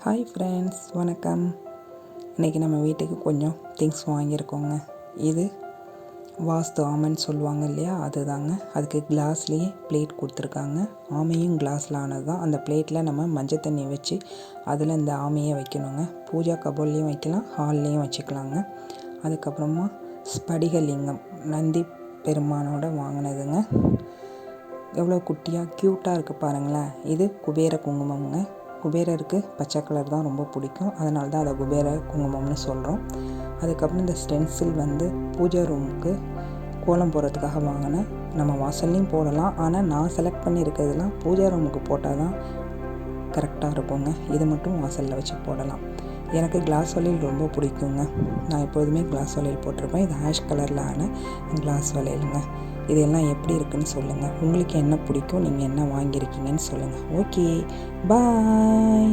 Hi friends, வணக்கம். இன்றைக்கி நம்ம வீட்டுக்கு கொஞ்சம் திங்ஸ் வாங்கியிருக்கோங்க. இது வாஸ்து ஆமைன்னு சொல்லுவாங்க இல்லையா, அதுதாங்க. அதுக்கு கிளாஸ்லேயே பிளேட் கொடுத்துருக்காங்க. ஆமையும் கிளாஸில் ஆனது தான். அந்த பிளேட்டில் நம்ம மஞ்சள் தண்ணி வச்சு அதில் இந்த ஆமையை வைக்கணுங்க. பூஜா கபோர்ட்லேயும் வைக்கலாம், ஹால்லேயும் வச்சுக்கலாங்க. அதுக்கப்புறமா ஸ்படிகலிங்கம் நந்தி பெருமானோட வாங்கினதுங்க. எவ்வளோ குட்டியாக க்யூட்டாக இருக்குது பாருங்களேன். இது குபேர குங்குமம்ங்க. குபேரருக்கு பச்சை கலர் தான் ரொம்ப பிடிக்கும், அதனால தான் அதை குபேர குங்குமம்னு சொல்கிறோம். அதுக்கப்புறம் இந்த ஸ்டென்சில் பூஜை ரூமுக்கு கோலம் போடுறதுக்காக வாங்கினேன். நம்ம வாசல்லையும் போடலாம், ஆனால் நான் செலக்ட் பண்ணி இருக்கிறதுலாம் பூஜை ரூமுக்கு போட்டால் தான் கரெக்டாக இருக்குங்க. இது மட்டும் வாசலில் வச்சு போடலாம். எனக்கு கிளாஸ் வளையல் ரொம்ப பிடிக்குங்க. நான் எப்போதுமே கிளாஸ் வளையல் போட்டிருப்பேன். இது ஆஷ் கலரில் ஆன கிளாஸ் வளையலுங்க. இதெல்லாம் எப்படி இருக்குன்னு சொல்லுங்கள். உங்களுக்கு என்ன பிடிக்கும், நீங்கள் என்ன வாங்கியிருக்கீங்கன்னு சொல்லுங்கள். ஓகே, பாய்.